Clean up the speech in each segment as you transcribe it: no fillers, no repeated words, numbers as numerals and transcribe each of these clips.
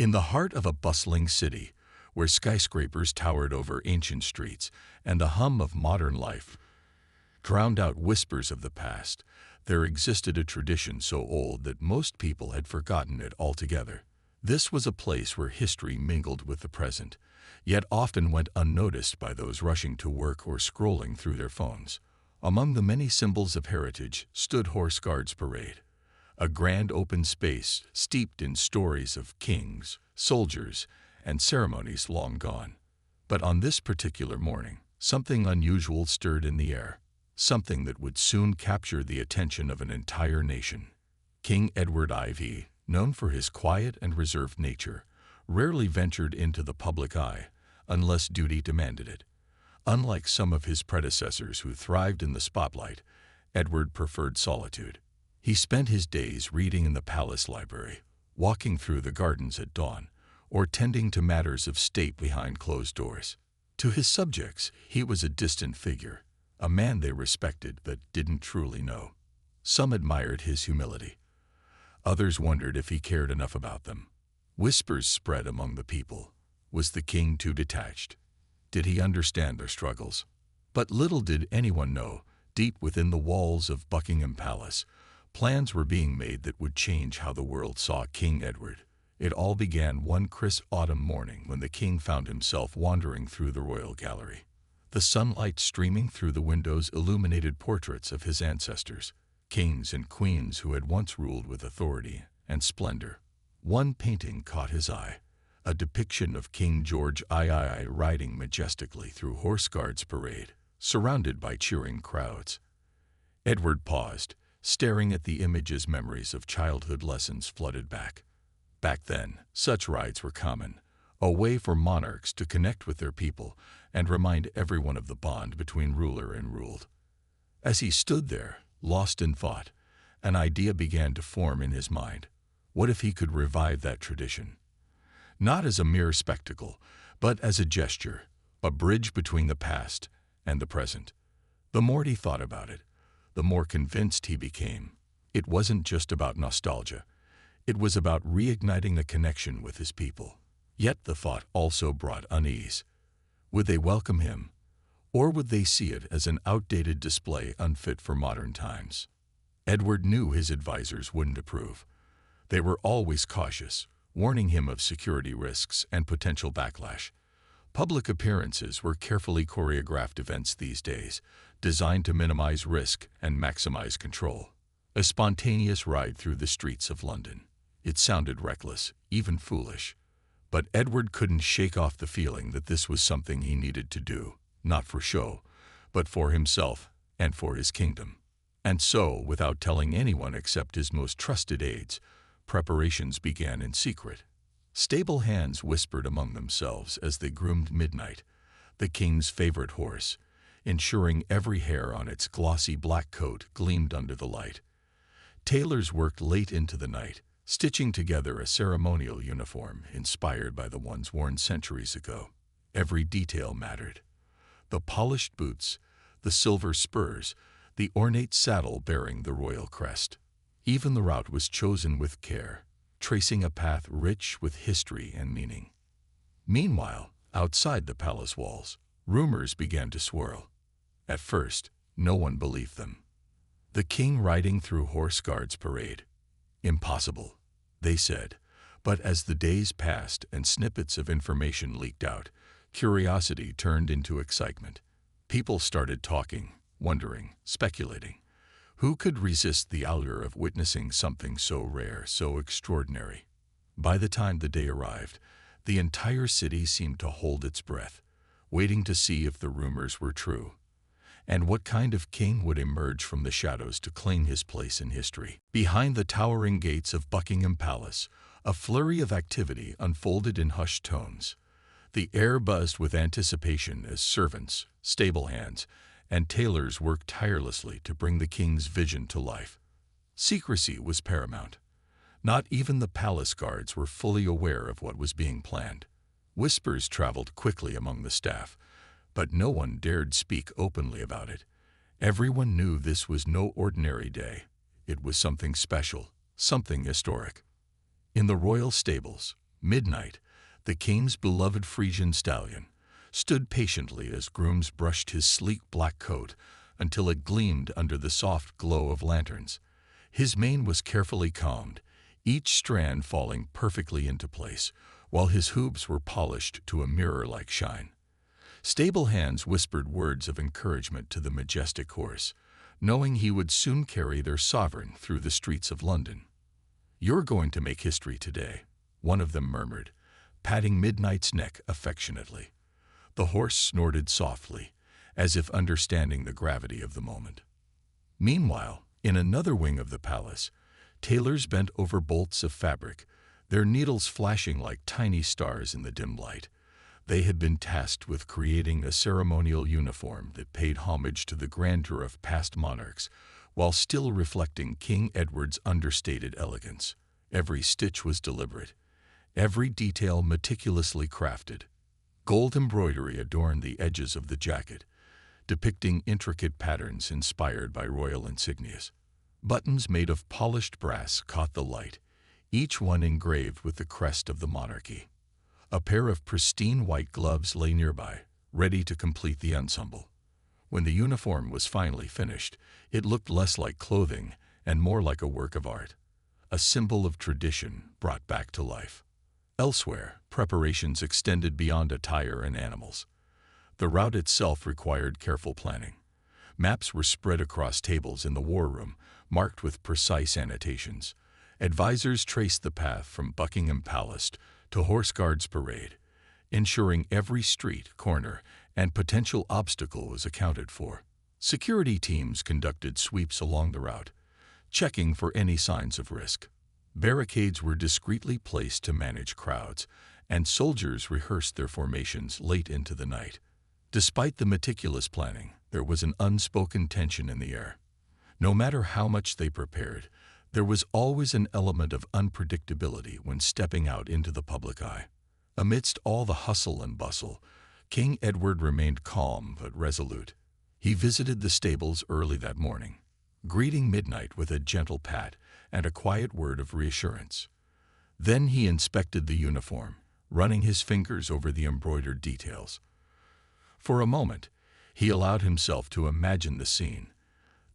In the heart of a bustling city, where skyscrapers towered over ancient streets and the hum of modern life drowned out whispers of the past, there existed a tradition so old that most people had forgotten it altogether. This was a place where history mingled with the present, yet often went unnoticed by those rushing to work or scrolling through their phones. Among the many symbols of heritage stood Horse Guards Parade, a grand open space steeped in stories of kings, soldiers, and ceremonies long gone. But on this particular morning, something unusual stirred in the air, something that would soon capture the attention of an entire nation. King Edward IV, known for his quiet and reserved nature, rarely ventured into the public eye unless duty demanded it. Unlike some of his predecessors who thrived in the spotlight, Edward preferred solitude. He spent his days reading in the palace library, walking through the gardens at dawn, or tending to matters of state behind closed doors. To his subjects, he was a distant figure, a man they respected but didn't truly know. Some admired his humility. Others wondered if he cared enough about them. Whispers spread among the people. Was the king too detached? Did he understand their struggles? But little did anyone know, deep within the walls of Buckingham Palace, plans were being made that would change how the world saw King Edward. It all began one crisp autumn morning when the king found himself wandering through the royal gallery. The sunlight streaming through the windows illuminated portraits of his ancestors, kings and queens who had once ruled with authority and splendor. One painting caught his eye, a depiction of King George III riding majestically through Horse Guards Parade, surrounded by cheering crowds. Edward paused, staring at the image as memories of childhood lessons flooded back. Back then, such rides were common, a way for monarchs to connect with their people and remind everyone of the bond between ruler and ruled. As he stood there, lost in thought, an idea began to form in his mind. What if he could revive that tradition? Not as a mere spectacle, but as a gesture, a bridge between the past and the present. The more he thought about it, the more convinced he became. It wasn't just about nostalgia. It was about reigniting the connection with his people. Yet the thought also brought unease. Would they welcome him, or would they see it as an outdated display unfit for modern times? Edward knew his advisors wouldn't approve. They were always cautious, warning him of security risks and potential backlash. Public appearances were carefully choreographed events these days, designed to minimize risk and maximize control. A spontaneous ride through the streets of London. It sounded reckless, even foolish. But Edward couldn't shake off the feeling that this was something he needed to do, not for show, but for himself and for his kingdom. And so, without telling anyone except his most trusted aides, preparations began in secret. Stable hands whispered among themselves as they groomed Midnight, the king's favorite horse, ensuring every hair on its glossy black coat gleamed under the light. Tailors worked late into the night, stitching together a ceremonial uniform inspired by the ones worn centuries ago. Every detail mattered. The polished boots, the silver spurs, the ornate saddle bearing the royal crest. Even the route was chosen with care, tracing a path rich with history and meaning. Meanwhile, outside the palace walls, rumors began to swirl. At first, no one believed them. The king riding through Horse Guards Parade. Impossible, they said. But as the days passed and snippets of information leaked out, curiosity turned into excitement. People started talking, wondering, speculating. Who could resist the allure of witnessing something so rare, so extraordinary? By the time the day arrived, the entire city seemed to hold its breath, waiting to see if the rumors were true, and what kind of king would emerge from the shadows to claim his place in history. Behind the towering gates of Buckingham Palace, a flurry of activity unfolded in hushed tones. The air buzzed with anticipation as servants, stable hands, and tailors worked tirelessly to bring the king's vision to life. Secrecy was paramount. Not even the palace guards were fully aware of what was being planned. Whispers traveled quickly among the staff, but no one dared speak openly about it. Everyone knew this was no ordinary day. It was something special, something historic. In the royal stables, Midnight, the king's beloved Frisian stallion, stood patiently as grooms brushed his sleek black coat until it gleamed under the soft glow of lanterns. His mane was carefully combed, each strand falling perfectly into place, while his hooves were polished to a mirror-like shine. Stable hands whispered words of encouragement to the majestic horse, knowing he would soon carry their sovereign through the streets of London. "You're going to make history today," one of them murmured, patting Midnight's neck affectionately. The horse snorted softly, as if understanding the gravity of the moment. Meanwhile, in another wing of the palace, tailors bent over bolts of fabric, their needles flashing like tiny stars in the dim light. They had been tasked with creating a ceremonial uniform that paid homage to the grandeur of past monarchs, while still reflecting King Edward's understated elegance. Every stitch was deliberate, every detail meticulously crafted. Gold embroidery adorned the edges of the jacket, depicting intricate patterns inspired by royal insignias. Buttons made of polished brass caught the light, each one engraved with the crest of the monarchy. A pair of pristine white gloves lay nearby, ready to complete the ensemble. When the uniform was finally finished, it looked less like clothing and more like a work of art, a symbol of tradition brought back to life. Elsewhere, preparations extended beyond attire and animals. The route itself required careful planning. Maps were spread across tables in the war room, marked with precise annotations. Advisors traced the path from Buckingham Palace to Horse Guards Parade, ensuring every street, corner, and potential obstacle was accounted for. Security teams conducted sweeps along the route, checking for any signs of risk. Barricades were discreetly placed to manage crowds, and soldiers rehearsed their formations late into the night. Despite the meticulous planning, there was an unspoken tension in the air. No matter how much they prepared, there was always an element of unpredictability when stepping out into the public eye. Amidst all the hustle and bustle, King Edward remained calm but resolute. He visited the stables early that morning, greeting Midnight with a gentle pat and a quiet word of reassurance. Then he inspected the uniform, running his fingers over the embroidered details. For a moment, he allowed himself to imagine the scene: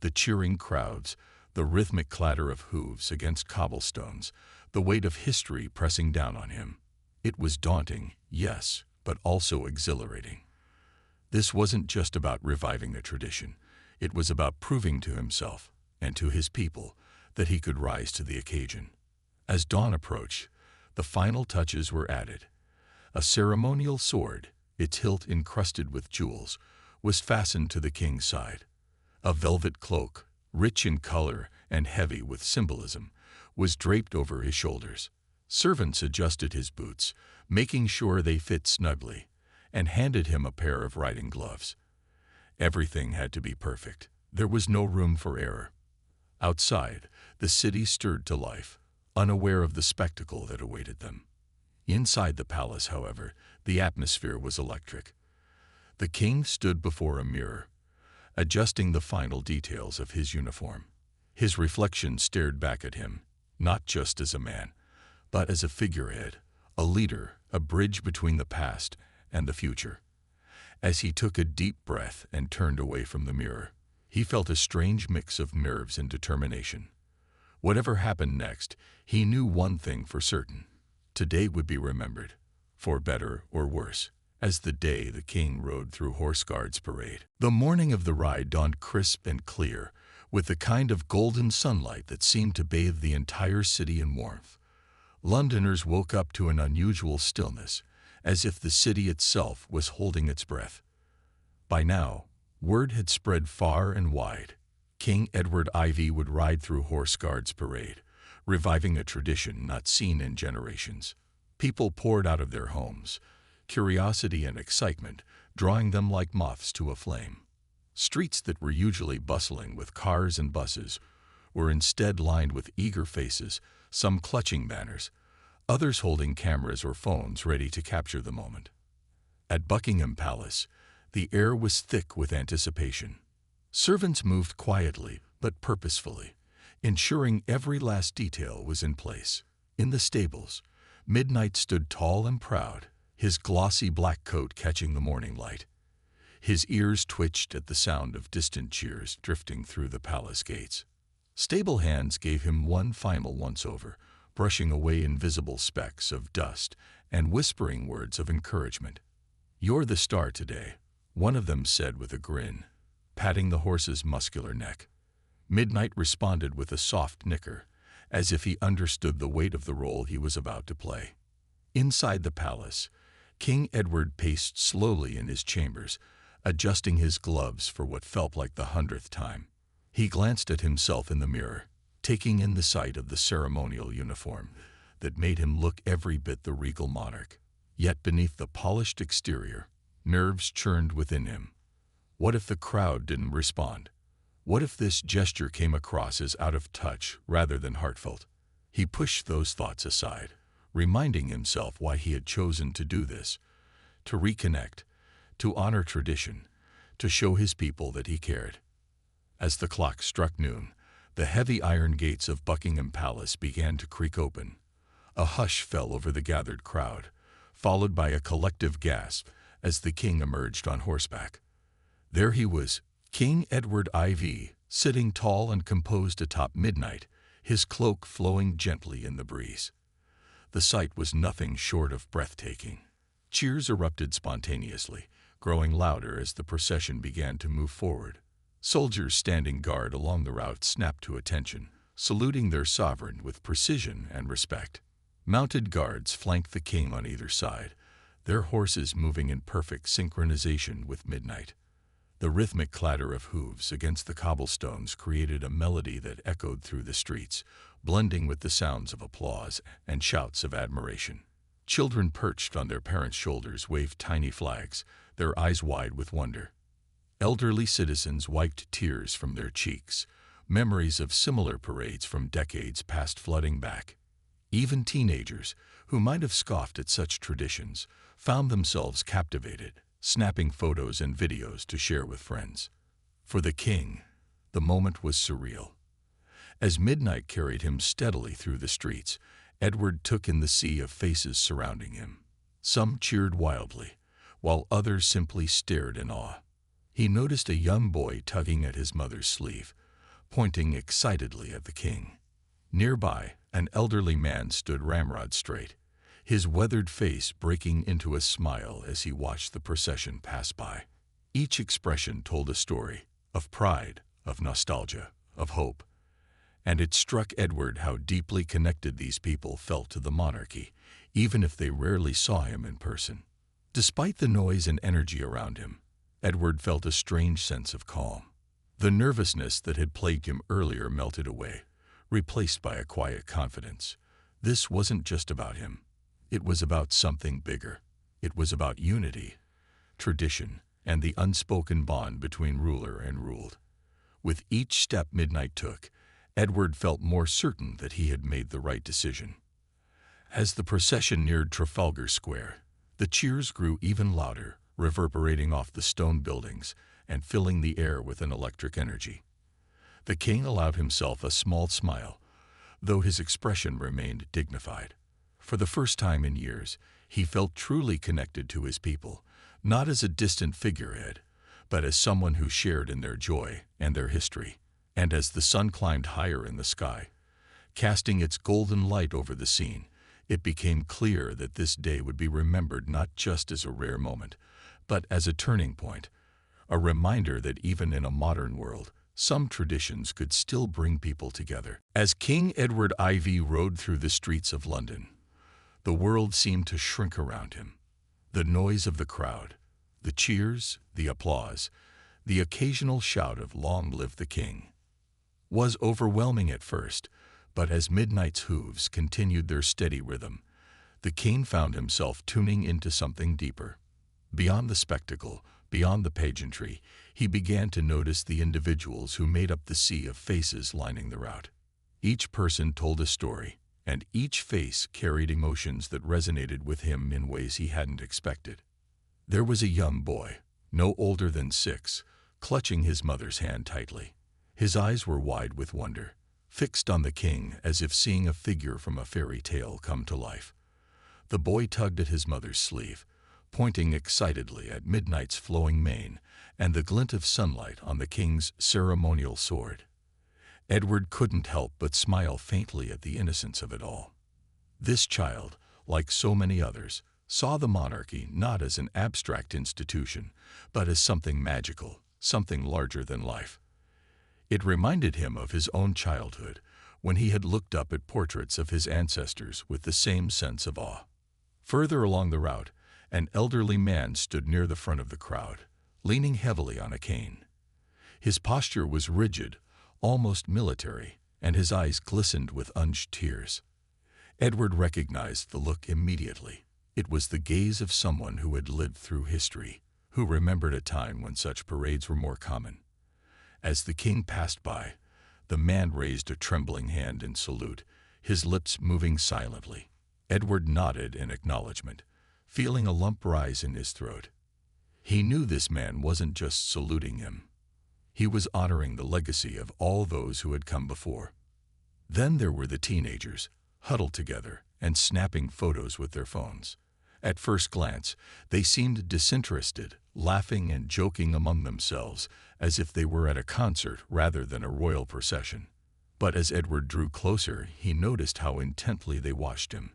the cheering crowds, the rhythmic clatter of hooves against cobblestones, the weight of history pressing down on him. It was daunting, yes, but also exhilarating. This wasn't just about reviving a tradition. It was about proving to himself and to his people that he could rise to the occasion. As dawn approached, the final touches were added. A ceremonial sword, its hilt encrusted with jewels, was fastened to the king's side. A velvet cloak, rich in color and heavy with symbolism, was draped over his shoulders. Servants adjusted his boots, making sure they fit snugly, and handed him a pair of riding gloves. Everything had to be perfect. There was no room for error. Outside, the city stirred to life, unaware of the spectacle that awaited them. Inside the palace, however, the atmosphere was electric. The king stood before a mirror, adjusting the final details of his uniform. His reflection stared back at him, not just as a man, but as a figurehead, a leader, a bridge between the past and the future. As he took a deep breath and turned away from the mirror, he felt a strange mix of nerves and determination. Whatever happened next, he knew one thing for certain: today would be remembered, for better or worse, as the day the king rode through Horse Guards Parade. The morning of the ride dawned crisp and clear, with the kind of golden sunlight that seemed to bathe the entire city in warmth. Londoners woke up to an unusual stillness, as if the city itself was holding its breath. By now, word had spread far and wide. King Edward IV would ride through Horse Guards Parade, reviving a tradition not seen in generations. People poured out of their homes, curiosity and excitement drawing them like moths to a flame. Streets that were usually bustling with cars and buses were instead lined with eager faces, some clutching banners, others holding cameras or phones ready to capture the moment. At Buckingham Palace, the air was thick with anticipation. Servants moved quietly but purposefully, ensuring every last detail was in place. In the stables, Midnight stood tall and proud, his glossy black coat catching the morning light. His ears twitched at the sound of distant cheers drifting through the palace gates. Stable hands gave him one final once-over, brushing away invisible specks of dust and whispering words of encouragement. "You're the star today," one of them said with a grin, patting the horse's muscular neck. Midnight responded with a soft nicker, as if he understood the weight of the role he was about to play. Inside the palace, King Edward paced slowly in his chambers, adjusting his gloves for what felt like the 100th time. He glanced at himself in the mirror, taking in the sight of the ceremonial uniform that made him look every bit the regal monarch. Yet beneath the polished exterior, nerves churned within him. What if the crowd didn't respond? What if this gesture came across as out of touch rather than heartfelt? He pushed those thoughts aside, reminding himself why he had chosen to do this: to reconnect, to honor tradition, to show his people that he cared. As the clock struck noon, the heavy iron gates of Buckingham Palace began to creak open. A hush fell over the gathered crowd, followed by a collective gasp as the king emerged on horseback. There he was, King Edward IV, sitting tall and composed atop Midnight, his cloak flowing gently in the breeze. The sight was nothing short of breathtaking. Cheers erupted spontaneously, growing louder as the procession began to move forward. Soldiers standing guard along the route snapped to attention, saluting their sovereign with precision and respect. Mounted guards flanked the king on either side, their horses moving in perfect synchronization with Midnight. The rhythmic clatter of hooves against the cobblestones created a melody that echoed through the streets, blending with the sounds of applause and shouts of admiration. Children perched on their parents' shoulders waved tiny flags, their eyes wide with wonder. Elderly citizens wiped tears from their cheeks, memories of similar parades from decades past flooding back. Even teenagers, who might have scoffed at such traditions, found themselves captivated, snapping photos and videos to share with friends. For the king, the moment was surreal. As Midnight carried him steadily through the streets, Edward took in the sea of faces surrounding him. Some cheered wildly, while others simply stared in awe. He noticed a young boy tugging at his mother's sleeve, pointing excitedly at the king. Nearby, an elderly man stood ramrod straight, his weathered face breaking into a smile as he watched the procession pass by. Each expression told a story of pride, of nostalgia, of hope. And it struck Edward how deeply connected these people felt to the monarchy, even if they rarely saw him in person. Despite the noise and energy around him, Edward felt a strange sense of calm. The nervousness that had plagued him earlier melted away, replaced by a quiet confidence. This wasn't just about him. It was about something bigger. It was about unity, tradition, and the unspoken bond between ruler and ruled. With each step Midnight took, Edward felt more certain that he had made the right decision. As the procession neared Trafalgar Square, the cheers grew even louder, reverberating off the stone buildings and filling the air with an electric energy. The king allowed himself a small smile, though his expression remained dignified. For the first time in years, he felt truly connected to his people, not as a distant figurehead, but as someone who shared in their joy and their history. And as the sun climbed higher in the sky, casting its golden light over the scene, it became clear that this day would be remembered not just as a rare moment, but as a turning point, a reminder that even in a modern world, some traditions could still bring people together. As King Edward IV rode through the streets of London, the world seemed to shrink around him. The noise of the crowd, the cheers, the applause, the occasional shout of "Long live the King," was overwhelming at first, but as Midnight's hooves continued their steady rhythm, the king found himself tuning into something deeper. Beyond the spectacle, beyond the pageantry, he began to notice the individuals who made up the sea of faces lining the route. Each person told a story, and each face carried emotions that resonated with him in ways he hadn't expected. There was a young boy, no older than 6, clutching his mother's hand tightly. His eyes were wide with wonder, fixed on the king as if seeing a figure from a fairy tale come to life. The boy tugged at his mother's sleeve, pointing excitedly at Midnight's flowing mane and the glint of sunlight on the king's ceremonial sword. Edward couldn't help but smile faintly at the innocence of it all. This child, like so many others, saw the monarchy not as an abstract institution, but as something magical, something larger than life. It reminded him of his own childhood, when he had looked up at portraits of his ancestors with the same sense of awe. Further along the route, an elderly man stood near the front of the crowd, leaning heavily on a cane. His posture was rigid, almost military, and his eyes glistened with unused tears. Edward recognized the look immediately. It was the gaze of someone who had lived through history, who remembered a time when such parades were more common. As the king passed by, the man raised a trembling hand in salute, his lips moving silently. Edward nodded in acknowledgement, feeling a lump rise in his throat. He knew this man wasn't just saluting him. He was honoring the legacy of all those who had come before. Then there were the teenagers, huddled together and snapping photos with their phones. At first glance, they seemed disinterested, laughing and joking among themselves as if they were at a concert rather than a royal procession. But as Edward drew closer, he noticed how intently they watched him,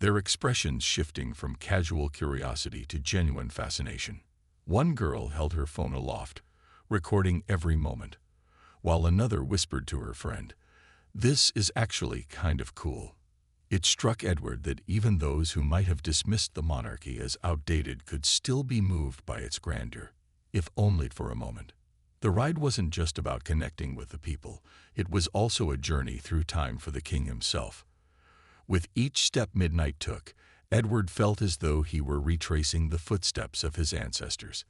their expressions shifting from casual curiosity to genuine fascination. One girl held her phone aloft, recording every moment, while another whispered to her friend, "This is actually kind of cool." It struck Edward that even those who might have dismissed the monarchy as outdated could still be moved by its grandeur, if only for a moment. The ride wasn't just about connecting with the people, it was also a journey through time for the king himself. With each step Midnight took, Edward felt as though he were retracing the footsteps of his ancestors.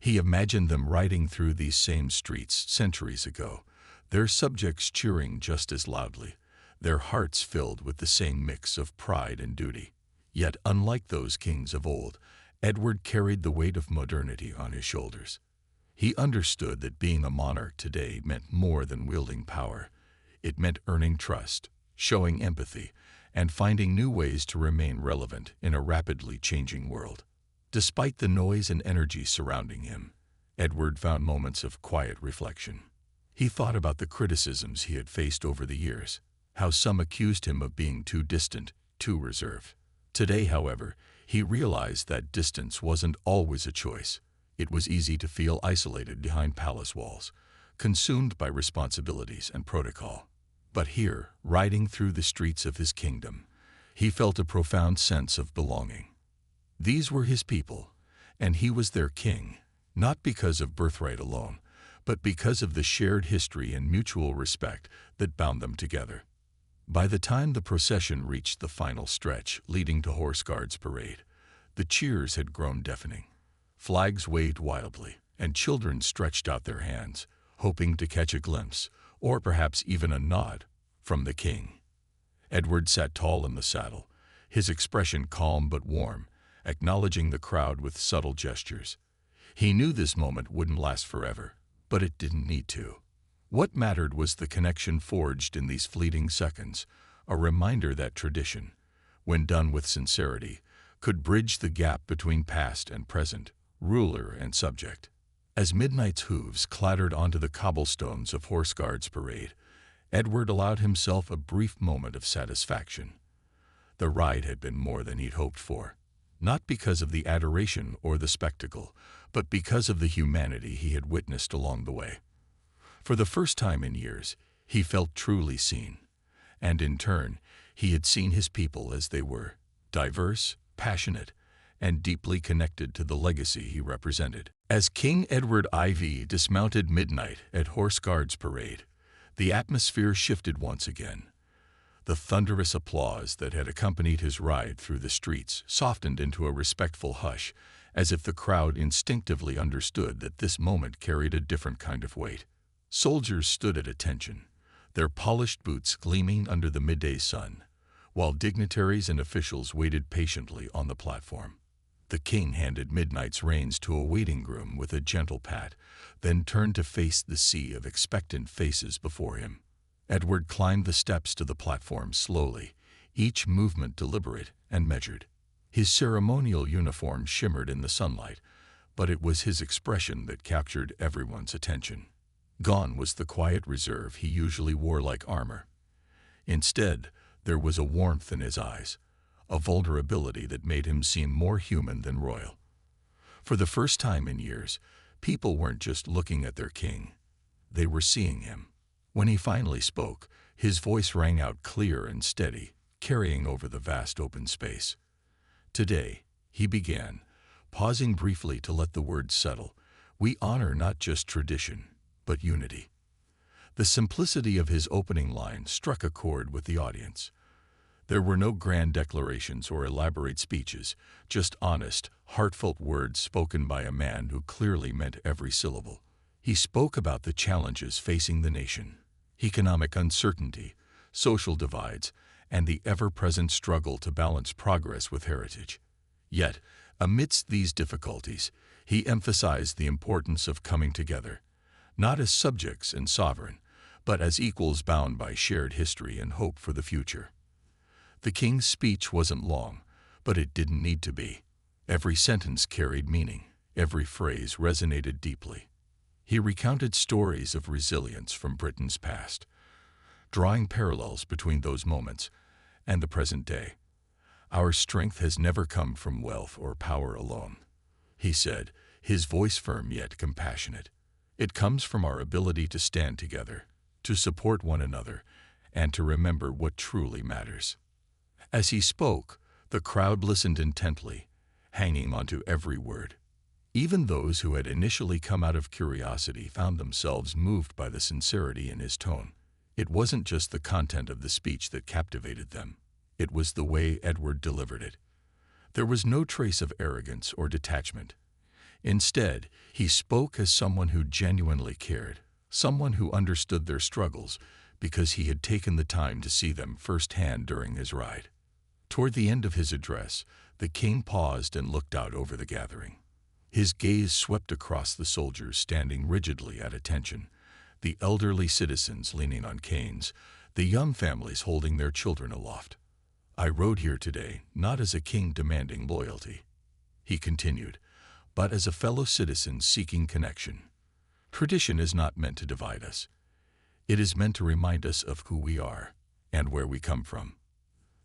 He imagined them riding through these same streets centuries ago, their subjects cheering just as loudly, their hearts filled with the same mix of pride and duty. Yet, unlike those kings of old, Edward carried the weight of modernity on his shoulders. He understood that being a monarch today meant more than wielding power. It meant earning trust, showing empathy, and finding new ways to remain relevant in a rapidly changing world. Despite the noise and energy surrounding him, Edward found moments of quiet reflection. He thought about the criticisms he had faced over the years, how some accused him of being too distant, too reserved. Today, however, he realized that distance wasn't always a choice. It was easy to feel isolated behind palace walls, consumed by responsibilities and protocol. But here, riding through the streets of his kingdom, he felt a profound sense of belonging. These were his people, and he was their king, not because of birthright alone, but because of the shared history and mutual respect that bound them together. By the time the procession reached the final stretch leading to Horse Guards Parade, the cheers had grown deafening. Flags waved wildly, and children stretched out their hands, hoping to catch a glimpse, or perhaps even a nod, from the king. Edward sat tall in the saddle, his expression calm but warm, acknowledging the crowd with subtle gestures. He knew this moment wouldn't last forever, but it didn't need to. What mattered was the connection forged in these fleeting seconds, a reminder that tradition, when done with sincerity, could bridge the gap between past and present, ruler and subject. As Midnight's hooves clattered onto the cobblestones of Horse Guards Parade, Edward allowed himself a brief moment of satisfaction. The ride had been more than he'd hoped for, not because of the adoration or the spectacle, but because of the humanity he had witnessed along the way. For the first time in years, he felt truly seen, and in turn, he had seen his people as they were, diverse, passionate, and deeply connected to the legacy he represented. As King Edward IV dismounted Midnight at Horse Guards Parade, the atmosphere shifted once again. The thunderous applause that had accompanied his ride through the streets softened into a respectful hush, as if the crowd instinctively understood that this moment carried a different kind of weight. Soldiers stood at attention, their polished boots gleaming under the midday sun, while dignitaries and officials waited patiently on the platform. The king handed Midnight's reins to a waiting groom with a gentle pat, then turned to face the sea of expectant faces before him. Edward climbed the steps to the platform slowly, each movement deliberate and measured. His ceremonial uniform shimmered in the sunlight, but it was his expression that captured everyone's attention. Gone was the quiet reserve he usually wore like armor. Instead, there was a warmth in his eyes, a vulnerability that made him seem more human than royal. For the first time in years, people weren't just looking at their king. They were seeing him. When he finally spoke, his voice rang out clear and steady, carrying over the vast open space. Today, he began, pausing briefly to let the words settle. We honor not just tradition, but unity. The simplicity of his opening line struck a chord with the audience. There were no grand declarations or elaborate speeches, just honest, heartfelt words spoken by a man who clearly meant every syllable. He spoke about the challenges facing the nation: economic uncertainty, social divides, and the ever-present struggle to balance progress with heritage. Yet, amidst these difficulties, he emphasized the importance of coming together, not as subjects and sovereign, but as equals bound by shared history and hope for the future. The king's speech wasn't long, but it didn't need to be. Every sentence carried meaning, every phrase resonated deeply. He recounted stories of resilience from Britain's past, drawing parallels between those moments and the present day. Our strength has never come from wealth or power alone, he said, his voice firm yet compassionate. It comes from our ability to stand together, to support one another, and to remember what truly matters. As he spoke, the crowd listened intently, hanging onto every word. Even those who had initially come out of curiosity found themselves moved by the sincerity in his tone. It wasn't just the content of the speech that captivated them. It was the way Edward delivered it. There was no trace of arrogance or detachment. Instead, he spoke as someone who genuinely cared, someone who understood their struggles because he had taken the time to see them firsthand during his ride. Toward the end of his address, the king paused and looked out over the gathering. His gaze swept across the soldiers standing rigidly at attention, the elderly citizens leaning on canes, the young families holding their children aloft. I rode here today not as a king demanding loyalty, he continued, but as a fellow citizen seeking connection. Tradition is not meant to divide us. It is meant to remind us of who we are and where we come from.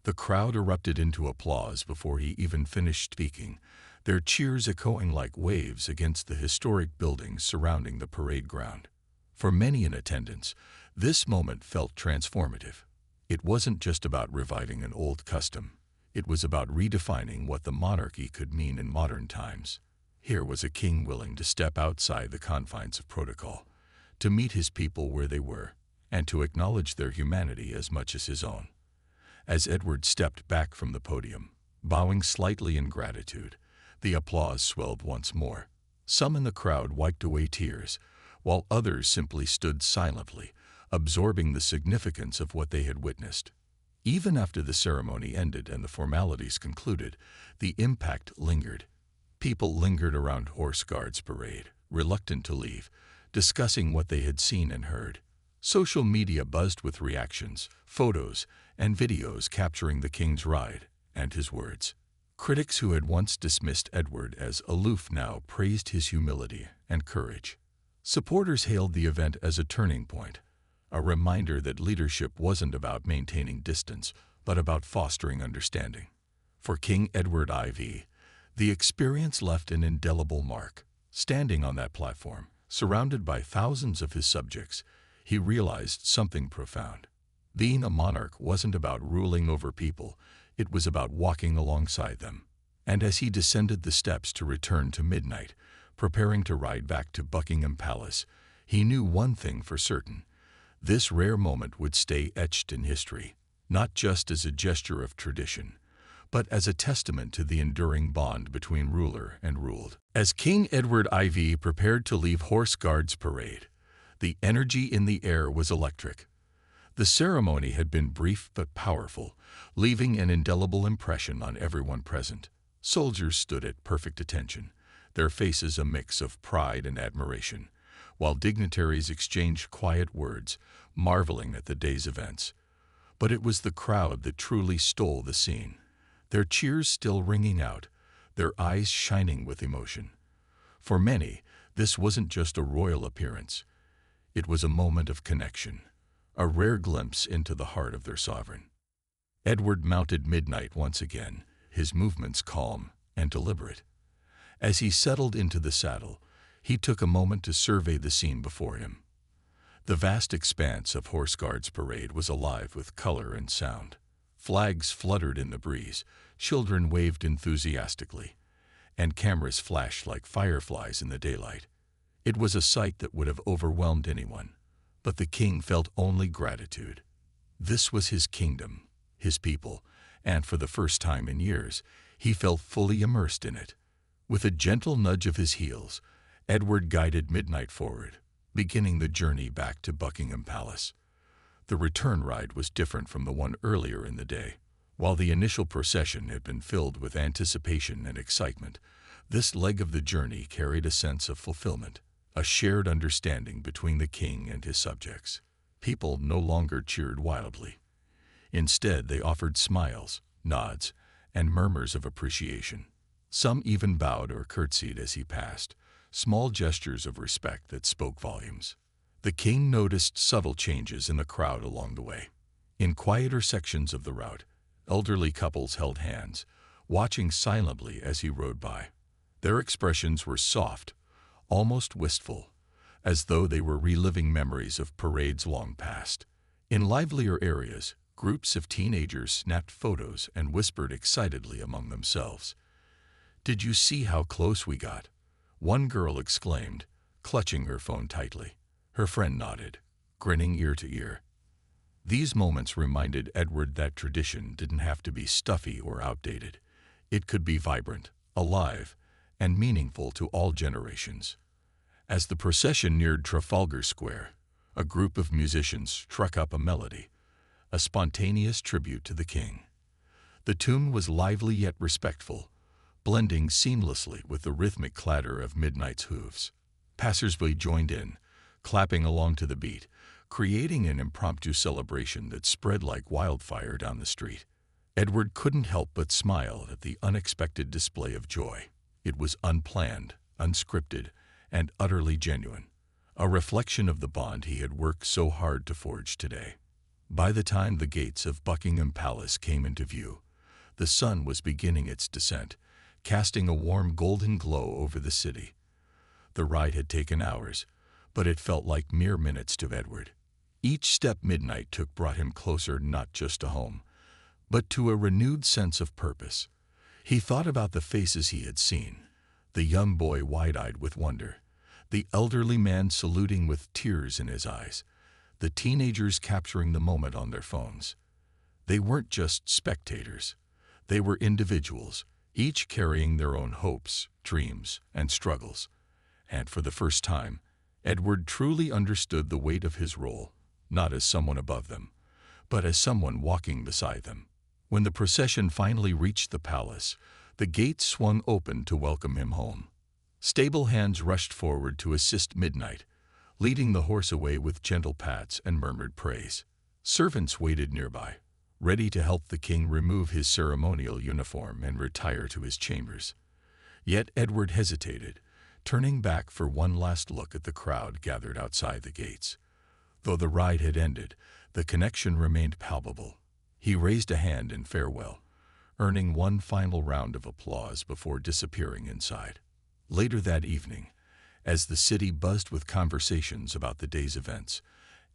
The crowd erupted into applause before he even finished speaking, their cheers echoing like waves against the historic buildings surrounding the parade ground. For many in attendance, this moment felt transformative. It wasn't just about reviving an old custom. It was about redefining what the monarchy could mean in modern times. Here was a king willing to step outside the confines of protocol, to meet his people where they were, and to acknowledge their humanity as much as his own. As Edward stepped back from the podium, bowing slightly in gratitude, the applause swelled once more. Some in the crowd wiped away tears, while others simply stood silently, absorbing the significance of what they had witnessed. Even after the ceremony ended and the formalities concluded, the impact lingered. People lingered around Horse Guards Parade, reluctant to leave, discussing what they had seen and heard. Social media buzzed with reactions, photos, and videos capturing the king's ride and his words. Critics who had once dismissed Edward as aloof now praised his humility and courage. Supporters hailed the event as a turning point, a reminder that leadership wasn't about maintaining distance, but about fostering understanding. For King Edward IV, the experience left an indelible mark. Standing on that platform, surrounded by thousands of his subjects, he realized something profound. Being a monarch wasn't about ruling over people, it was about walking alongside them. And as he descended the steps to return to midnight, preparing to ride back to Buckingham Palace, he knew one thing for certain. This rare moment would stay etched in history, not just as a gesture of tradition, but as a testament to the enduring bond between ruler and ruled. As King Edward IV prepared to leave Horse Guards Parade, the energy in the air was electric. The ceremony had been brief but powerful, leaving an indelible impression on everyone present. Soldiers stood at perfect attention, their faces a mix of pride and admiration, while dignitaries exchanged quiet words, marveling at the day's events. But it was the crowd that truly stole the scene. their cheers still ringing out, their eyes shining with emotion. For many, this wasn't just a royal appearance. It was a moment of connection, a rare glimpse into the heart of their sovereign. Edward mounted midnight once again, his movements calm and deliberate. As he settled into the saddle, he took a moment to survey the scene before him. The vast expanse of Horse Guards Parade was alive with color and sound. Flags fluttered in the breeze, children waved enthusiastically, and cameras flashed like fireflies in the daylight. It was a sight that would have overwhelmed anyone, but the king felt only gratitude. This was his kingdom, his people, and for the first time in years, he felt fully immersed in it. With a gentle nudge of his heels, Edward guided midnight forward, beginning the journey back to Buckingham Palace. The return ride was different from the one earlier in the day. While the initial procession had been filled with anticipation and excitement, this leg of the journey carried a sense of fulfillment, a shared understanding between the king and his subjects. People no longer cheered wildly. Instead, they offered smiles, nods, and murmurs of appreciation. Some even bowed or curtsied as he passed, small gestures of respect that spoke volumes. The king noticed subtle changes in the crowd along the way. In quieter sections of the route, elderly couples held hands, watching silently as he rode by. Their expressions were soft, almost wistful, as though they were reliving memories of parades long past. In livelier areas, groups of teenagers snapped photos and whispered excitedly among themselves. "Did you see how close we got?" one girl exclaimed, clutching her phone tightly. Her friend nodded, grinning ear to ear. These moments reminded Edward that tradition didn't have to be stuffy or outdated. It could be vibrant, alive, and meaningful to all generations. As the procession neared Trafalgar Square, a group of musicians struck up a melody, a spontaneous tribute to the king. The tune was lively yet respectful, blending seamlessly with the rhythmic clatter of midnight's hooves. Passers-by joined in, clapping along to the beat, creating an impromptu celebration that spread like wildfire down the street. Edward couldn't help but smile at the unexpected display of joy. It was unplanned, unscripted, and utterly genuine, a reflection of the bond he had worked so hard to forge today. By the time the gates of Buckingham Palace came into view, the sun was beginning its descent, casting a warm golden glow over the city. The ride had taken hours, but it felt like mere minutes to Edward. Each step midnight took brought him closer not just to home, but to a renewed sense of purpose. He thought about the faces he had seen, the young boy wide-eyed with wonder, the elderly man saluting with tears in his eyes, the teenagers capturing the moment on their phones. They weren't just spectators. They were individuals, each carrying their own hopes, dreams, and struggles. And for the first time, Edward truly understood the weight of his role, not as someone above them, but as someone walking beside them. When the procession finally reached the palace, the gates swung open to welcome him home. Stable hands rushed forward to assist Midnight, leading the horse away with gentle pats and murmured praise. Servants waited nearby, ready to help the king remove his ceremonial uniform and retire to his chambers. Yet Edward hesitated, turning back for one last look at the crowd gathered outside the gates. Though the ride had ended, the connection remained palpable. He raised a hand in farewell, earning one final round of applause before disappearing inside. Later that evening, as the city buzzed with conversations about the day's events,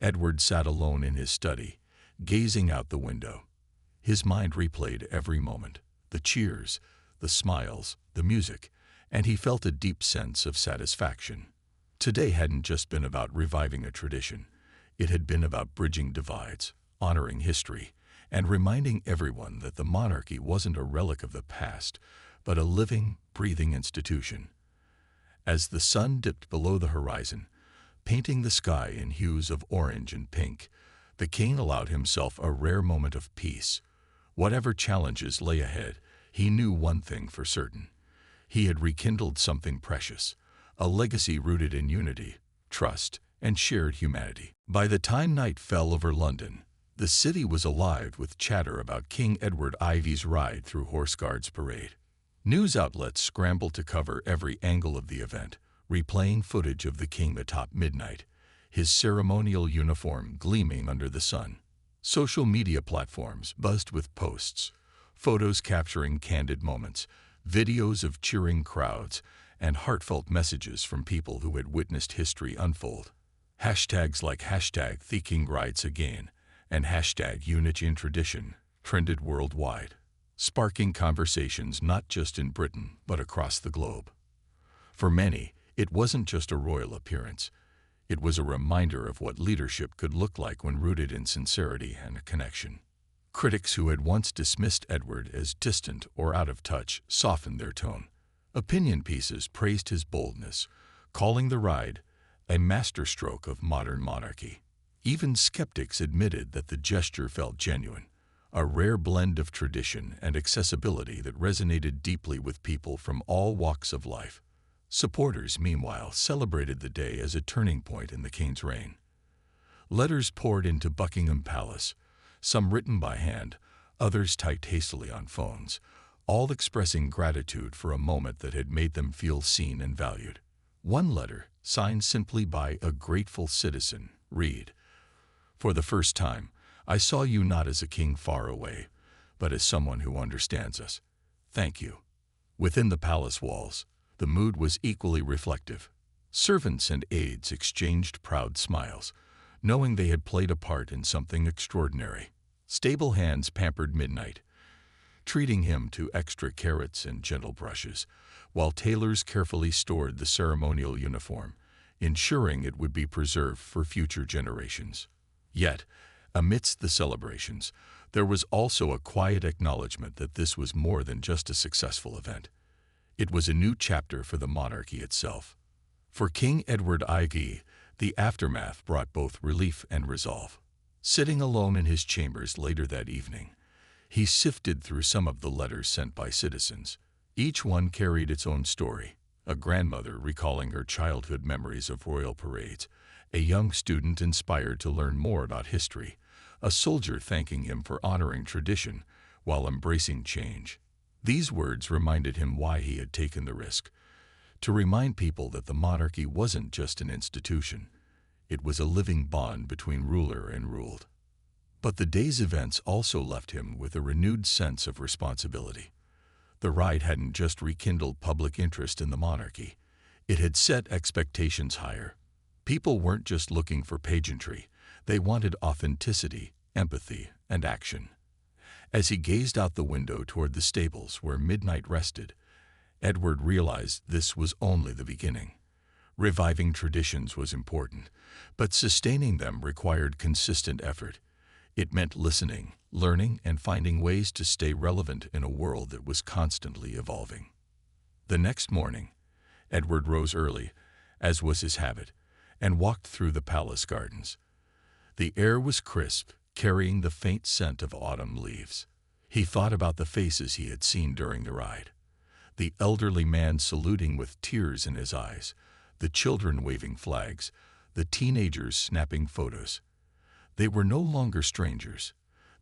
Edward sat alone in his study, gazing out the window. His mind replayed every moment, the cheers, the smiles, the music, and he felt a deep sense of satisfaction. Today hadn't just been about reviving a tradition. It had been about bridging divides, honoring history, and reminding everyone that the monarchy wasn't a relic of the past, but a living, breathing institution. As the sun dipped below the horizon, painting the sky in hues of orange and pink, the king allowed himself a rare moment of peace. Whatever challenges lay ahead, he knew one thing for certain. He had rekindled something precious, a legacy rooted in unity, trust, and shared humanity. By the time night fell over London, The city was alive with chatter about King Edward IV's ride through Horse Guards Parade. News outlets scrambled to cover every angle of the event, replaying footage of the king atop midnight, his ceremonial uniform gleaming under the sun. Social media platforms buzzed with posts, photos capturing candid moments, videos of cheering crowds, and heartfelt messages from people who had witnessed history unfold. Hashtags like hashtag The King Rides Again and hashtag Unity in Tradition trended worldwide, sparking conversations not just in Britain but across the globe. For many, it wasn't just a royal appearance. It was a reminder of what leadership could look like when rooted in sincerity and connection. Critics who had once dismissed Edward as distant or out of touch softened their tone. Opinion pieces praised his boldness, calling the ride a masterstroke of modern monarchy. Even skeptics admitted that the gesture felt genuine, a rare blend of tradition and accessibility that resonated deeply with people from all walks of life. Supporters, meanwhile, celebrated the day as a turning point in the king's reign. Letters poured into Buckingham Palace, some written by hand, others typed hastily on phones, all expressing gratitude for a moment that had made them feel seen and valued. One letter, signed simply by a grateful citizen, read, "For the first time, I saw you not as a king far away, but as someone who understands us. Thank you." Within the palace walls, the mood was equally reflective. Servants and aides exchanged proud smiles, knowing they had played a part in something extraordinary. Stable hands pampered Midnight, treating him to extra carrots and gentle brushes, while tailors carefully stored the ceremonial uniform, ensuring it would be preserved for future generations. Yet, amidst the celebrations, there was also a quiet acknowledgement that this was more than just a successful event. It was a new chapter for the monarchy itself. For King Edward IV, the aftermath brought both relief and resolve. Sitting alone in his chambers later that evening, he sifted through some of the letters sent by citizens. Each one carried its own story: a grandmother recalling her childhood memories of royal parades, a young student inspired to learn more about history, a soldier thanking him for honoring tradition while embracing change. These words reminded him why he had taken the risk: to remind people that the monarchy wasn't just an institution. It was a living bond between ruler and ruled. But the day's events also left him with a renewed sense of responsibility. The ride hadn't just rekindled public interest in the monarchy. It had set expectations higher. People weren't just looking for pageantry. They wanted authenticity, empathy, and action. As he gazed out the window toward the stables where Midnight rested, Edward realized this was only the beginning. Reviving traditions was important, but sustaining them required consistent effort. It meant listening, learning, and finding ways to stay relevant in a world that was constantly evolving. The next morning, Edward rose early, as was his habit, and walked through the palace gardens. The air was crisp, carrying the faint scent of autumn leaves. He thought about the faces he had seen during the ride: the elderly man saluting with tears in his eyes, the children waving flags, the teenagers snapping photos. They were no longer strangers.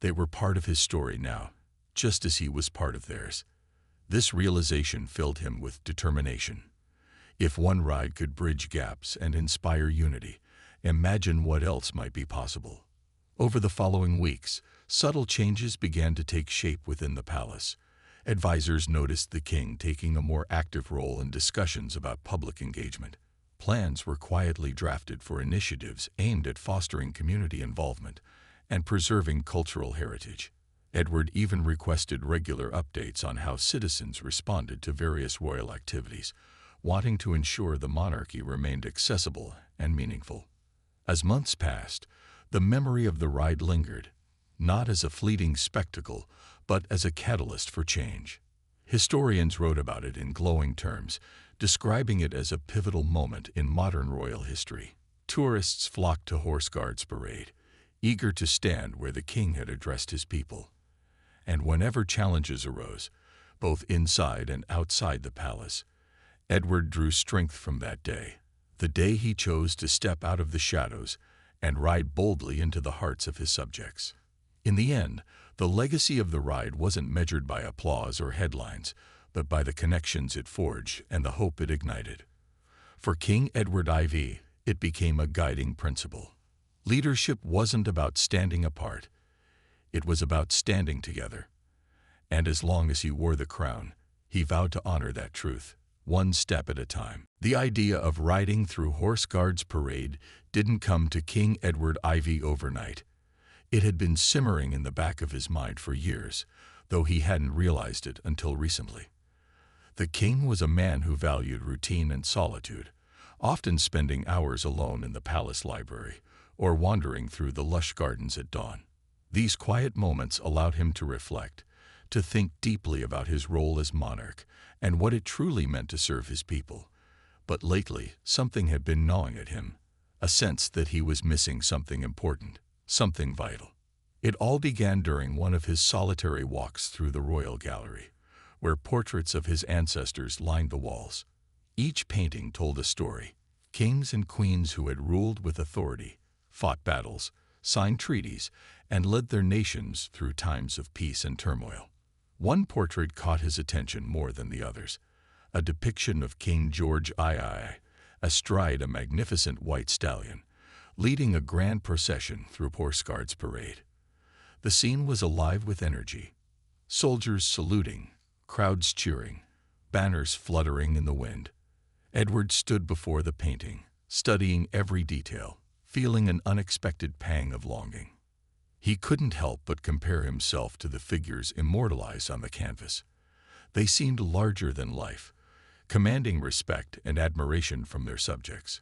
They were part of his story now, just as he was part of theirs. This realization filled him with determination. If one ride could bridge gaps and inspire unity, imagine what else might be possible. Over the following weeks, subtle changes began to take shape within the palace. Advisors noticed the king taking a more active role in discussions about public engagement. Plans were quietly drafted for initiatives aimed at fostering community involvement and preserving cultural heritage. Edward even requested regular updates on how citizens responded to various royal activities, wanting to ensure the monarchy remained accessible and meaningful. As months passed, the memory of the ride lingered, not as a fleeting spectacle, but as a catalyst for change. Historians wrote about it in glowing terms, describing it as a pivotal moment in modern royal history. Tourists flocked to Horse Guards Parade, eager to stand where the king had addressed his people. And whenever challenges arose, both inside and outside the palace, Edward drew strength from that day, the day he chose to step out of the shadows and ride boldly into the hearts of his subjects. In the end, the legacy of the ride wasn't measured by applause or headlines, but by the connections it forged and the hope it ignited. For King Edward IV, it became a guiding principle. Leadership wasn't about standing apart. It was about standing together. And as long as he wore the crown, he vowed to honor that truth, one step at a time. The idea of riding through Horse Guards Parade didn't come to King Edward IV overnight. It had been simmering in the back of his mind for years, though he hadn't realized it until recently. The king was a man who valued routine and solitude, often spending hours alone in the palace library or wandering through the lush gardens at dawn. These quiet moments allowed him to reflect, to think deeply about his role as monarch and what it truly meant to serve his people. But lately, something had been gnawing at him, a sense that he was missing something important, something vital. It all began during one of his solitary walks through the royal gallery, where portraits of his ancestors lined the walls. Each painting told a story: kings and queens who had ruled with authority, fought battles, signed treaties, and led their nations through times of peace and turmoil. One portrait caught his attention more than the others, a depiction of King George II, astride a magnificent white stallion, leading a grand procession through Horse Guards Parade. The scene was alive with energy. Soldiers saluting, crowds cheering, banners fluttering in the wind. Edward stood before the painting, studying every detail, feeling an unexpected pang of longing. He couldn't help but compare himself to the figures immortalized on the canvas. They seemed larger than life, commanding respect and admiration from their subjects.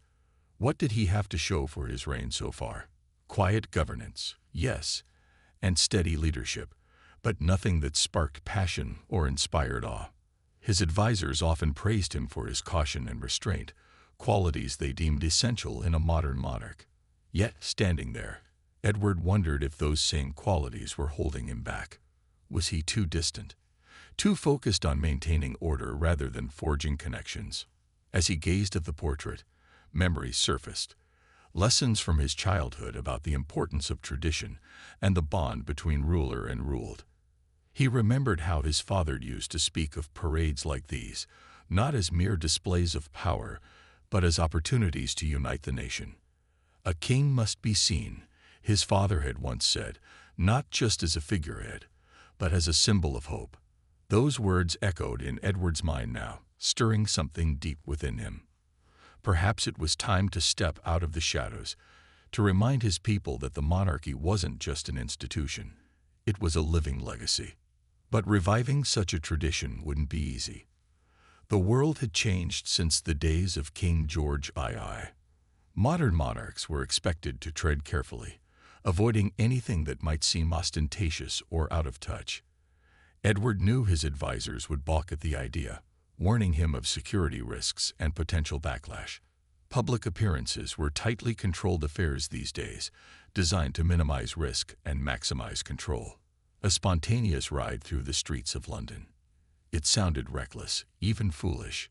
What did he have to show for his reign so far? Quiet governance, yes, and steady leadership, but nothing that sparked passion or inspired awe. His advisors often praised him for his caution and restraint, qualities they deemed essential in a modern monarch. Yet, standing there, Edward wondered if those same qualities were holding him back. Was he too distant, too focused on maintaining order rather than forging connections? As he gazed at the portrait, memories surfaced, lessons from his childhood about the importance of tradition and the bond between ruler and ruled. He remembered how his father used to speak of parades like these, not as mere displays of power, but as opportunities to unite the nation. A king must be seen, his father had once said, not just as a figurehead, but as a symbol of hope. Those words echoed in Edward's mind now, stirring something deep within him. Perhaps it was time to step out of the shadows, to remind his people that the monarchy wasn't just an institution, it was a living legacy. But reviving such a tradition wouldn't be easy. The world had changed since the days of King George II. Modern monarchs were expected to tread carefully, avoiding anything that might seem ostentatious or out of touch. Edward knew his advisors would balk at the idea, warning him of security risks and potential backlash. Public appearances were tightly controlled affairs these days, designed to minimize risk and maximize control. A spontaneous ride through the streets of London. It sounded reckless, even foolish.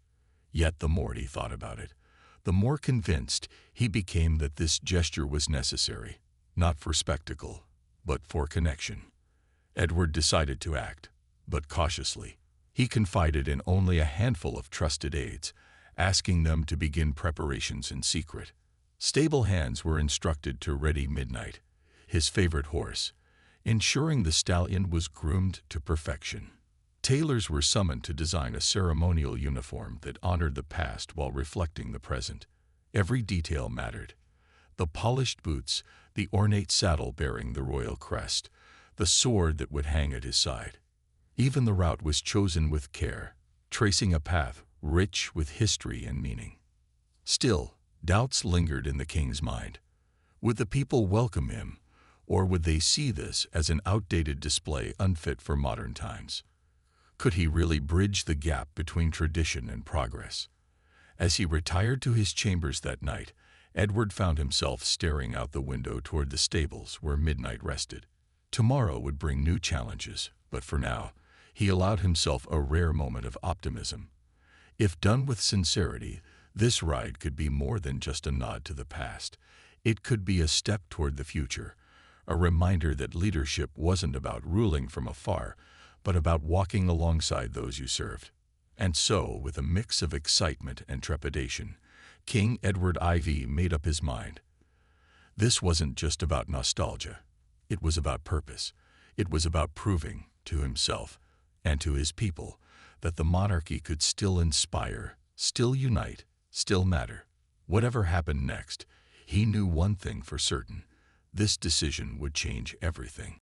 Yet the more he thought about it, the more convinced he became that this gesture was necessary, not for spectacle, but for connection. Edward decided to act, but cautiously. He confided in only a handful of trusted aides, asking them to begin preparations in secret. Stable hands were instructed to ready Midnight, his favorite horse, ensuring the stallion was groomed to perfection. Tailors were summoned to design a ceremonial uniform that honored the past while reflecting the present. Every detail mattered. The polished boots, the ornate saddle bearing the royal crest, the sword that would hang at his side. Even the route was chosen with care, tracing a path rich with history and meaning. Still, doubts lingered in the king's mind. Would the people welcome him, or would they see this as an outdated display unfit for modern times? Could he really bridge the gap between tradition and progress? As he retired to his chambers that night, Edward found himself staring out the window toward the stables where Midnight rested. Tomorrow would bring new challenges, but for now, he allowed himself a rare moment of optimism. If done with sincerity, this ride could be more than just a nod to the past. It could be a step toward the future, a reminder that leadership wasn't about ruling from afar, but about walking alongside those you served. And so, with a mix of excitement and trepidation, King Edward IV made up his mind. This wasn't just about nostalgia. It was about purpose. It was about proving to himself and to his people that the monarchy could still inspire, still unite, still matter. Whatever happened next, he knew one thing for certain: this decision would change everything.